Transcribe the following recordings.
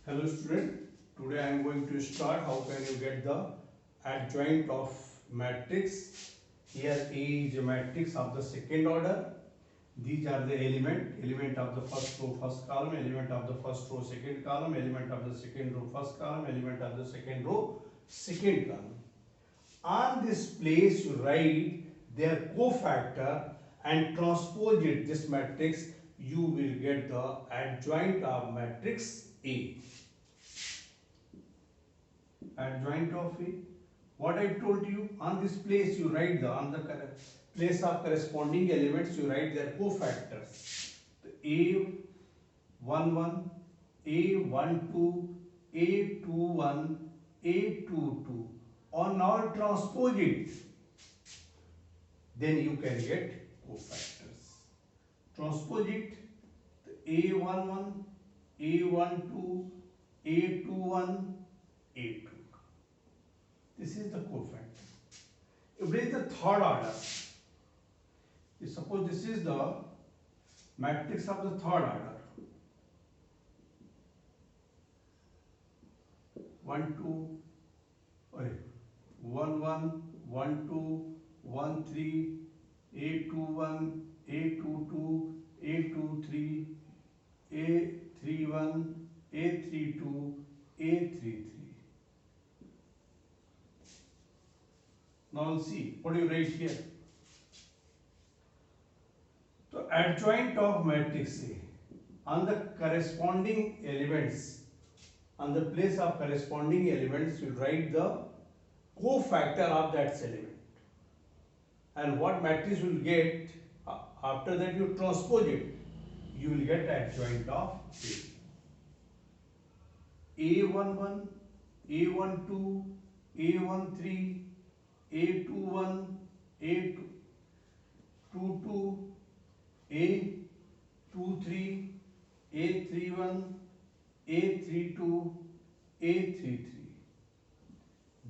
Hello student, today I am going to start how can you get the adjoint of matrix. Here A is a matrix of the second order. These are the element of the first row first column, element of the first row second column, element of the second row first column, element of the second row second column. On this place you write their cofactor and transpose it this matrix, you will get the adjoint of matrix A. Adjoint of A. What I told you, on this place you write on the place of corresponding elements you write their cofactors. A11, A12, A21, A22. On all transpose it, then you can get cofactors. Transpose it, A11, A12, A21, A2. This is the cofactor. If it is the third order, suppose this is the matrix of the third order. 1 2 1 1 1 2 1 3 A21 A22 A23 A31 A32 A33. Now see what do you write here. So adjoint of matrix A, on the corresponding elements, on the place of corresponding elements you write the cofactor of that element, and what matrix you will get after that you transpose it, you will get adjoint of A. A11, A12, A13, A21, A22, A23, A31, A32, A33.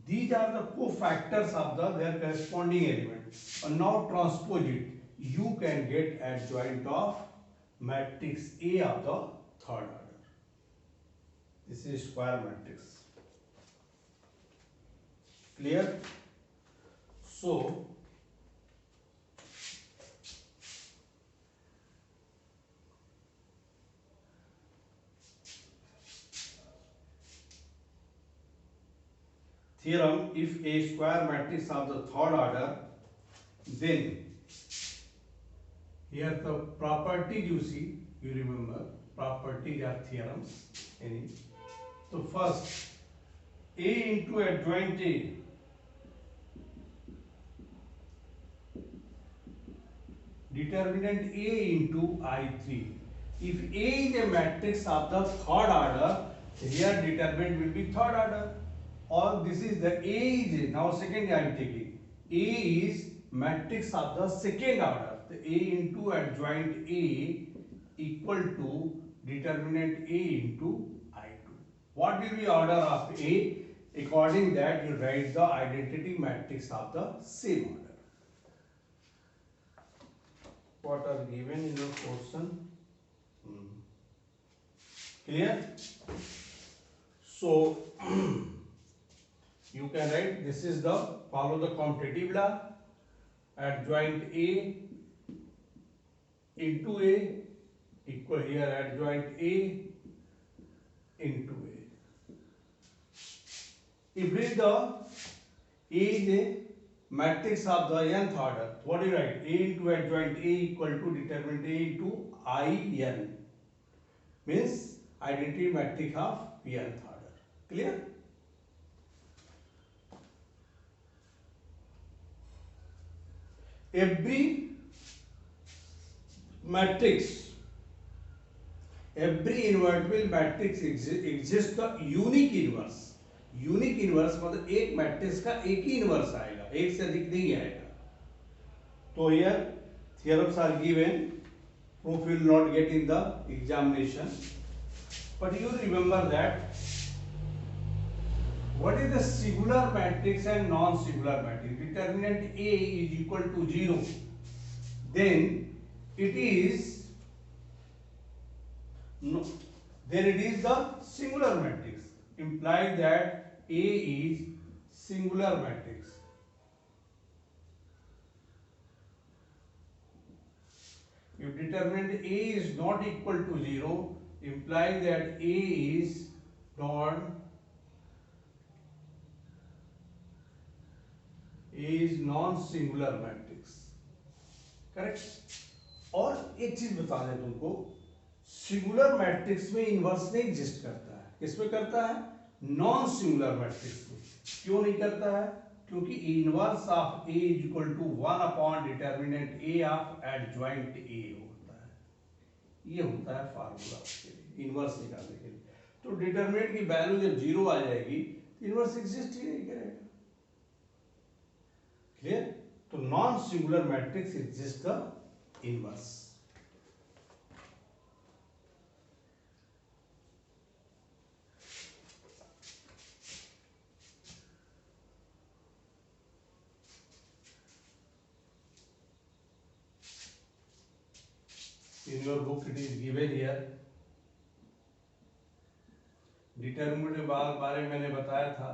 These are the cofactors of their corresponding elements. And now transpose it. You can get adjoint of matrix A of the third order. This is square matrix. Clear? So, theorem, if a square matrix of the third order, then here the properties you see, you remember, properties are theorems. So first, A into adjoint A. Determinant A into I3. If A is a matrix of the third order, here determinant will be third order. Or this is the A is, now second I am taking. A is matrix of the second order. The A into adjoint A equal to determinant A into I2. What will be order of A? According that you write the identity matrix of the same order. What are given in the question? Clear? So you can write, this is the, follow the commutative law, adjoint A into A equal here adjoint A into A. If it is the A is a matrix of the nth order, what do you write? A into adjoint A equal to determinant A into IN. Means identity matrix of nth order. Clear? Every matrix, every invertible matrix exists the unique inverse. Unique inverse मतलब एक matrix का एक ही inverse आएगा, एक से अधिक नहीं आएगा. तो here theorems are given, proof will not get in the examination, but you remember that what is the singular matrix and non-singular matrix. Determinant A is equal to 0, then it is then it is the singular matrix. Implies that A is singular matrix. If determinant A is not equal to 0, implies that A is non-singular matrix. Correct. और एक चीज बता दें तुमको, singular matrix में inverse नहीं exist करता है. किसमें करता है? नॉन सिंगुलर मैट्रिक्स में. क्यों नहीं करता है? क्योंकि inverse of A is equal to 1 upon determinant A of adjoint A होता है. ये होता है फार्मूला के लिए, इनवर्स निकालने के लिए. तो डिटर्मिनेंट की वैल्यू जब 0 आ जाएगी, इनवर्स एग्जिस्ट ही नहीं करेगा. क्लियर? तो non singular matrix exist the inverse. In your book it is given here. Determinant के बारे में मैंने बताया था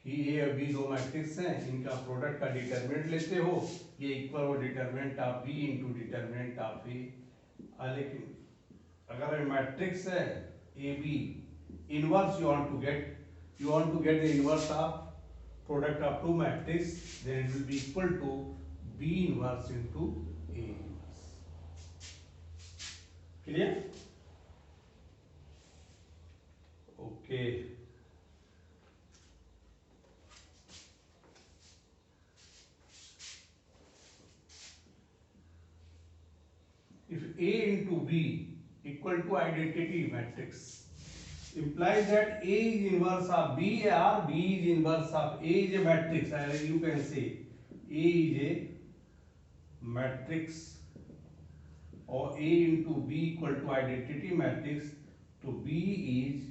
कि ए और बी दो मैट्रिक्स हैं, इनका प्रोडक्ट का डिटरमिनेंट लेते हो, ये इक्वल हो determinant of B into determinant of A. लेकिन अगर मैट्रिक्स है A B, inverse you want to get the inverse of product of two matrix, then it will be equal to B inverse into A inverse. Clear? Okay. If A into B equal to identity matrix, implies that A is inverse of B or B is inverse of A is a matrix. As you can say, A is a matrix or A into B equal to identity matrix, तो B is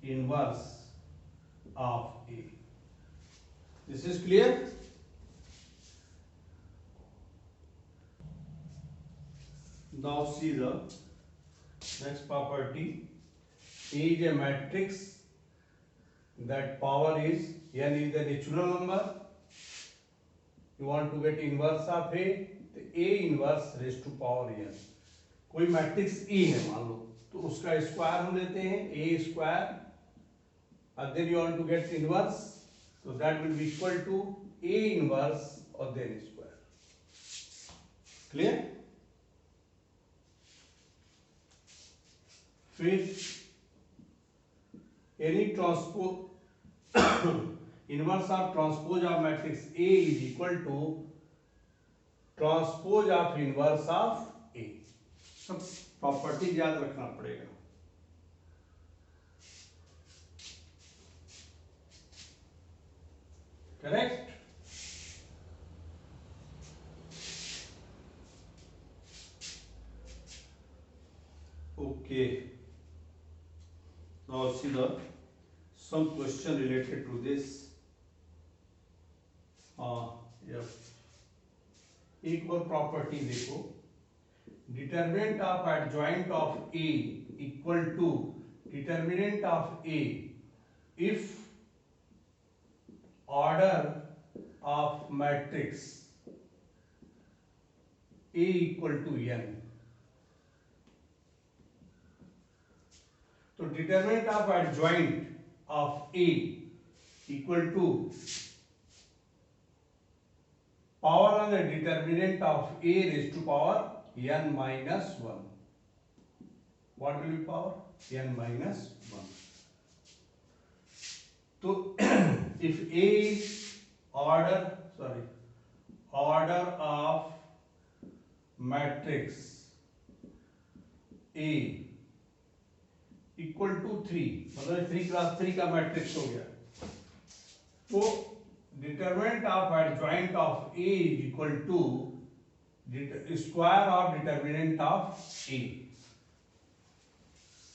inverse of A. This is clear? Now see the next property. A is a matrix that power is n is the natural number. You want to get inverse of A, तो A inverse raised to power n. कोई matrix E है मान लो, तो उसका square हम लेते हैं A square, and then you want to get inverse, so that will be equal to A inverse और then square. Clear? फिर any transpose inverse of transpose of matrix A is equal to transpose of inverse of A. सब property याद रखना पड़ेगा. Correct? Okay. Now see the some question related to this. Yes. एक और property देखो, determinant of adjoint of A equal to determinant of A if order of matrix A equal to N. तो determinant of adjoint of A equal to power on the determinant of A raised to power n minus 1. What will be power? N minus 1. So if A is order of matrix A equal to 3, मतलब 3 cross 3 का matrix हो गया, तो determinant of adjoint of A is equal to square of determinant of A.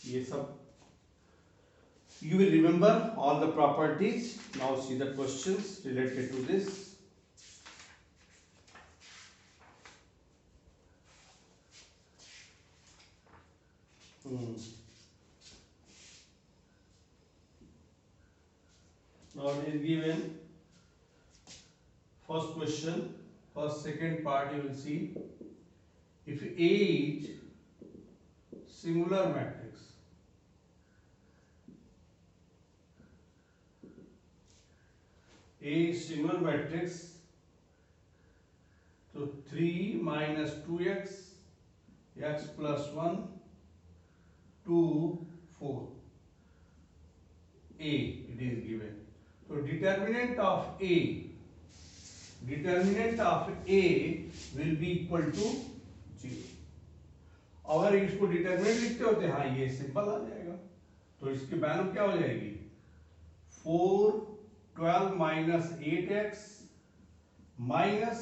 ये सब you will remember all the properties. Now see the questions related to this. Now it is given first question, first second part you will see. If A is singular matrix, A is singular matrix, so 3 minus 2x, x plus 1, 2, 4. A it is given. So determinant of A will be equal to 0. अगर इसको determinant लिखते होते हाँ ये simple आ जाएगा, तो इसकी value क्या हो जाएगी 4 12 minus 8x minus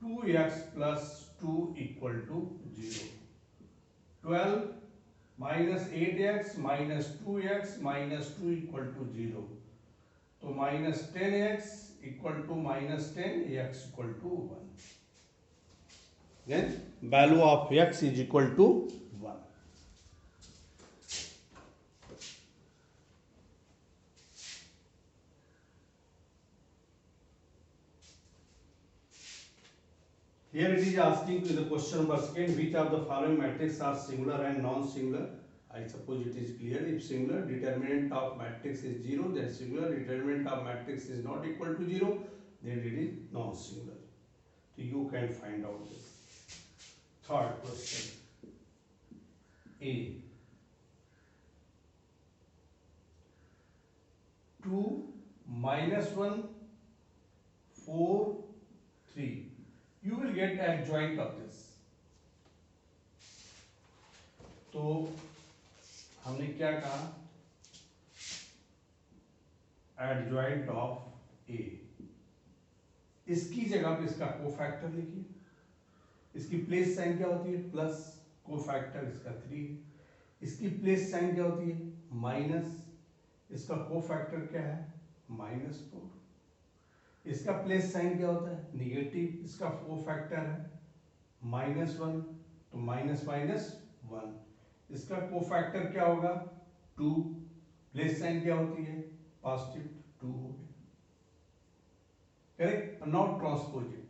2x plus 2 equal to 0. 12 minus 8x minus 2x minus 2 equal to 0. तो minus 10x equal to minus 10, x equal to 1. Then value of x is equal to 1. Here it is asking to the question number second, which of the following matrices are singular and non-singular? I suppose it is clear. If singular, determinant of matrix is 0, then singular. Determinant of matrix is not equal to 0, then it is non-singular. So you can find out this. Third question. A. 2 minus 1 4 3. You will get adjoint of this. तो हमने क्या कहा adjoint of ए. इसकी जगह पे इसका cofactor लिखिए. इसकी प्लेस साइन क्या होती है प्लस, कोफैक्टर इसका 3. इसकी प्लेस साइन क्या होती है माइनस, इसका कोफैक्टर क्या है -4. इसका प्लेस साइन क्या होता है निगेटिव, इसका कोफैक्टर है -1, तो माइनस माइनस 1. इसका कोफैक्टर क्या होगा 2, प्लेस साइन क्या होती है पॉजिटिव, 2 हो गया. Correct. Not transpose it.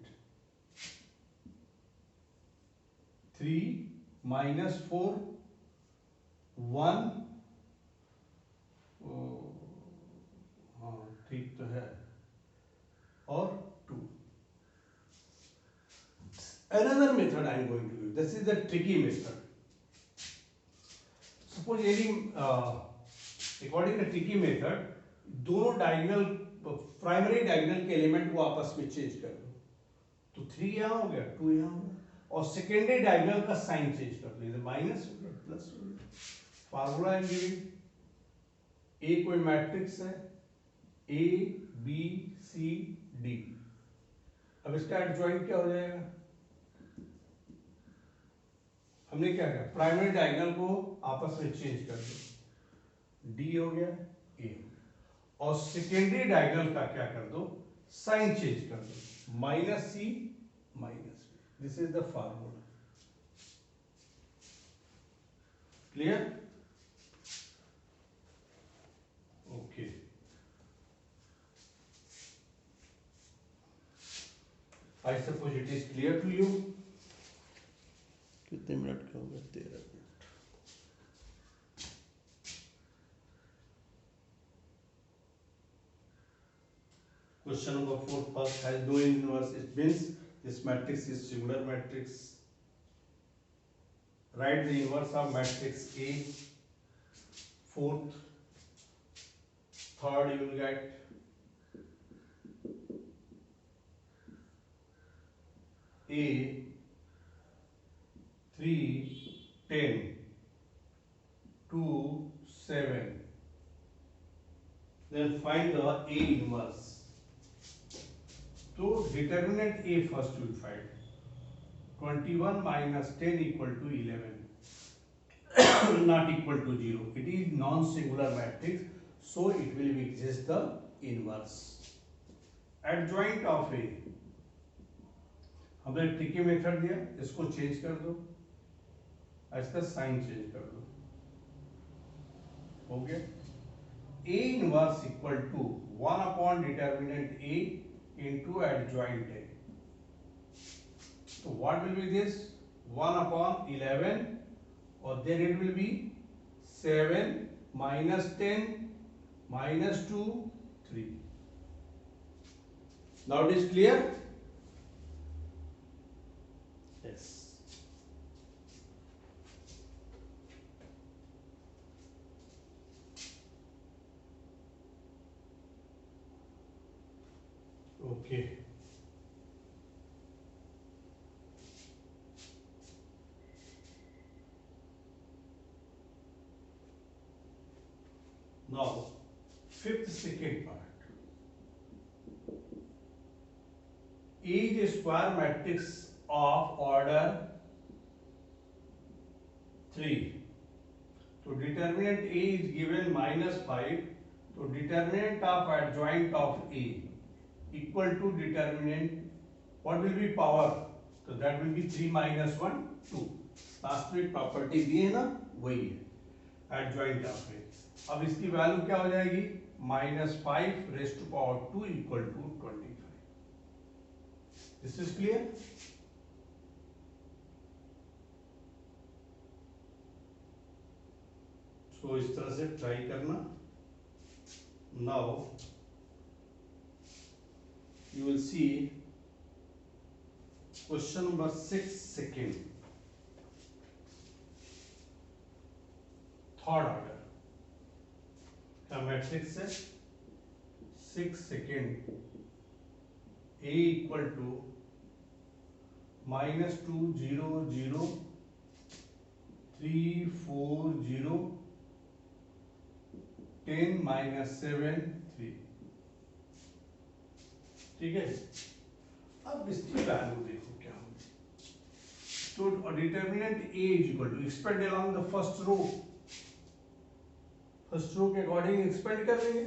3 minus 4 1, हाँ ठीक तो है, और 2. Another method I am going to use. This is the tricky method. Suppose any according to tricky method, दोनों डायगोनल प्राइमरी डायगोनल के एलिमेंट को आपस में चेंज कर दो. तो 3 यहाँ हो गया, 2 यहाँ हो गया, और सेकेंडरी डायगोनल का साइन चेंज कर दो. माइनस हो गया प्लस हो गया. Formula I am giving. A कोई मैट्रिक्स है ए बी सी डी. अब इसका एडजॉइंट क्या हो जाएगा, हमने क्या किया प्राइमरी डायगोनल को आपस में चेंज कर दो. डी हो गया ए, और सेकेंडरी डायगोनल का क्या कर दो साइन चेंज कर दो, minus C minus B. This is the formula. Clear. Okay. I suppose it is clear to you. कितने मिनट का होगा 13 minute. Question number 4 first has no inverse. It means this matrix is singular matrix. Write the inverse of matrix A. Fourth, third you will get A 3 10 2 7. Then find the A inverse. So determinant A first you will find. 21 minus 10 equal to 11. Not equal to 0. It is non-singular matrix, so it will exist the inverse. Adjoint of A. हमने tricky method दिया, इसको change कर दो, इसका sign change कर दो. हो गया. A inverse equal to 1 upon determinant A into adjoint A. So what will be this? 1 upon 11, or then it will be 7 minus 10 minus 2, 3. Now it is clear? Yes. Okay. Now, fifth second part. A is a square matrix of order 3. So determinant A is given -5. So determinant of adjoint of A equal to determinant, what will be power? So that will be 3 minus 1, 2. वास्तविक property दी है ना, वही है adjoint of ए. अब इसकी value क्या हो जाएगी? -5 raise to power 2 equal to 25. This is clear? So इस तरह से ट्राई करना. Now you will see question number 6 second, third order का मैट्रिक्स है. 6 second A equal to -2 0 0 3 4 0 10 minus 7 3. ठीक है. अब इसकी वैल्यू देखो क्या होगी. तो determinant A is equal to expand along the first row. First row के अकॉर्डिंग एक्सपेंड कर लेंगे.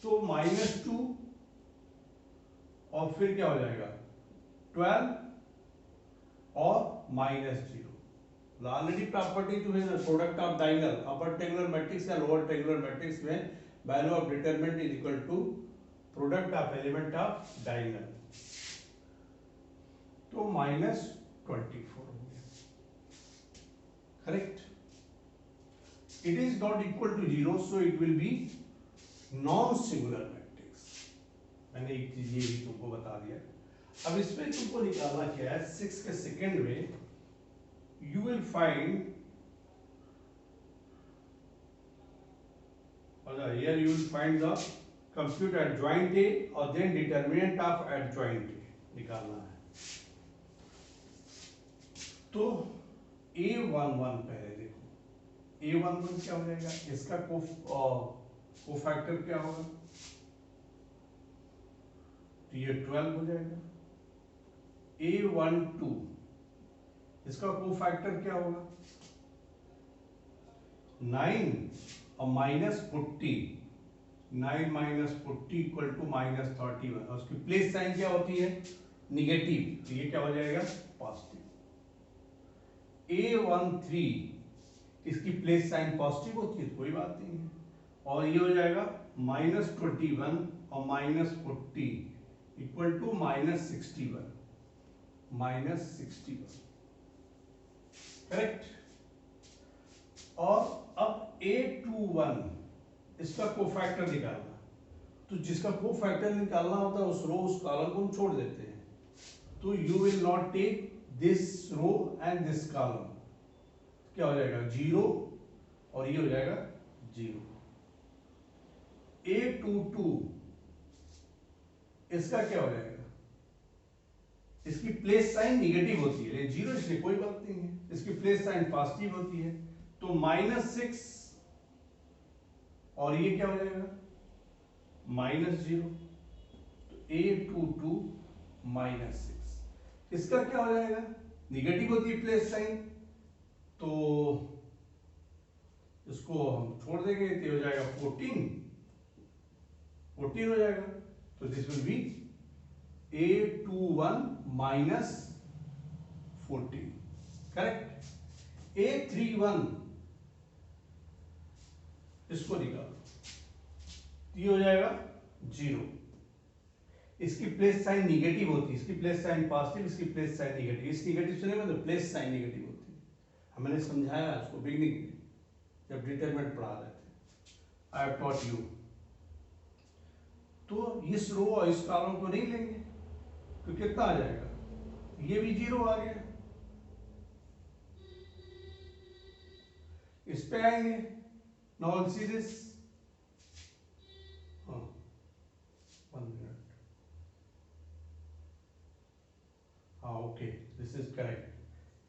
तो -2 और फिर क्या हो जाएगा 12 और -0. ऑलरेडी प्रॉपर्टी जो है ना, product of diagonal upper triangular matrix या लोअर ट्रायंगुलर मैट्रिक्स में value of determinant is equal to product of element of diagonal. तो -24 हो गया. Correct. It is not equal to 0, so it will be non singular matrix. मैंने एक चीज ये भी तुमको बता दिया. अब इसमें तुमको निकालना क्या है? 6 के सेकेंड में you will find, here you will find the compute adjoint A और then determinant of adjoint A निकालना है. तो A11 पहले देखो. A11 क्या हो जाएगा? इसका कोफैक्टर क्या होगा? तो ये 12 हो जाएगा. A12 इसका कोफैक्टर क्या होगा? 9 और -40. 9 minus 40 इक्वल टू -31. और उसकी प्लेस साइन क्या होती है? निगेटिव. तो ये क्या हो जाएगा? पॉजिटिव. A13 इसकी प्लेस साइन पॉजिटिव होती है, कोई बात नहीं है. और ये हो जाएगा -21 और -40 इक्वल टू -61. करेक्ट. और अब A21 इसका कोफैक्टर निकालना. तो जिसका कोफैक्टर निकालना होता है उस रो उस कॉलम को हम छोड़ देते हैं. तो you will not take this row and this column. क्या हो जाएगा? 0 और ये हो जाएगा 0. A22 इसका क्या हो जाएगा? इसकी प्लेस साइन निगेटिव होती है, लेकिन 0 इसलिए कोई बात नहीं है. इसकी प्लेस साइन पॉजिटिव होती है. तो -6 और ये क्या हो जाएगा? -0. तो A22 -6 इसका क्या हो जाएगा? निगेटिव होती है प्लेस साइन, तो इसको हम छोड़ देंगे. तो हो जाएगा 14 हो जाएगा. तो this will be A21 -14. Correct. A31 इसको निकालो, ये हो जाएगा 0। इसकी प्लेस साइन निगेटिव होती है, इसकी प्लेस साइन पॉजिटिव, इसकी प्लेस साइन निगेटिव। इस निगेटिव से नहीं मतलब प्लेस साइन निगेटिव होती है। मैंने समझाया उसको बिगनिंग में जब डिटरमिनेंट पढ़ा रहे थे, आई हैव टॉट यू। तो इस रो और इस कॉलम को नहीं लेंगे तो कितना आ जाएगा, ये भी 0 आ गया। इस पे आएंगे, नाउ सी दिस, हाँ 1 मिनट, हाँ okay this is correct,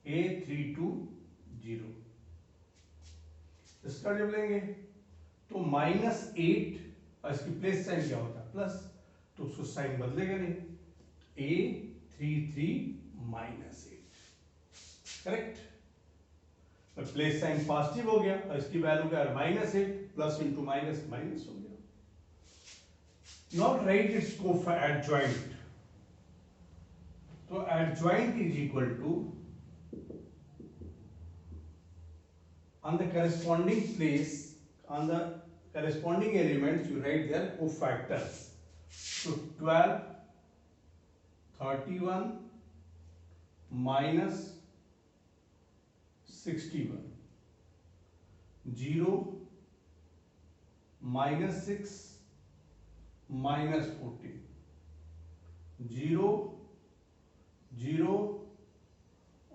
A320। इसका जब लेंगे तो -8 और इसकी प्लेस साइन क्या होता है प्लस, तो उसको साइन बदलेगा नहीं, A33 -8, करेक्ट। पर प्लेस साइन पॉजिटिव हो गया और इसकी वैल्यू क्या है -8, प्लस इंटू माइनस माइनस हो गया। नॉट राइट इट्स को एडजॉइंट, तो adjoint is equal to on the corresponding place, on the corresponding elements you write their cofactors. So 12, 31 minus 61, 0 minus 6 minus 14, 0 0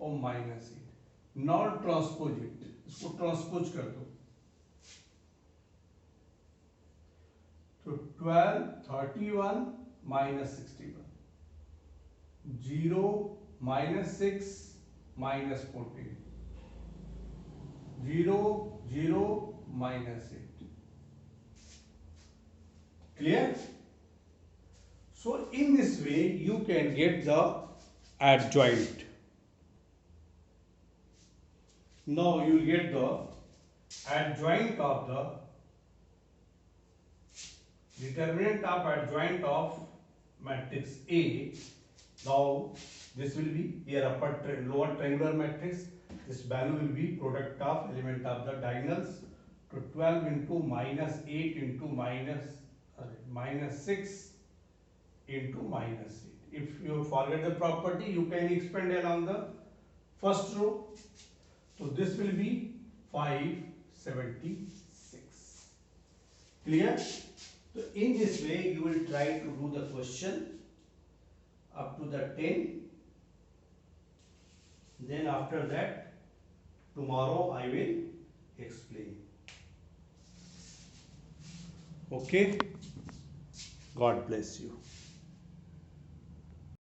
और -8। नॉट ट्रांसपोजिट, इसको ट्रांसपोज कर दो, तो 12, 31 minus 61, 0 minus 6 minus 14, 0 0 minus 8. Clear? So in this way you can get the adjoint. Now you will get the adjoint of the determinant of adjoint of matrix A. Now this will be here lower triangular matrix. This value will be product of element of the diagonals. So 12 into -8 into -6 into -8. If you forget the property, you can expand along the first row. So this will be 576. Clear? So in this way you will try to do the question up to the 10. Then after that tomorrow I will explain. Okay? God bless you.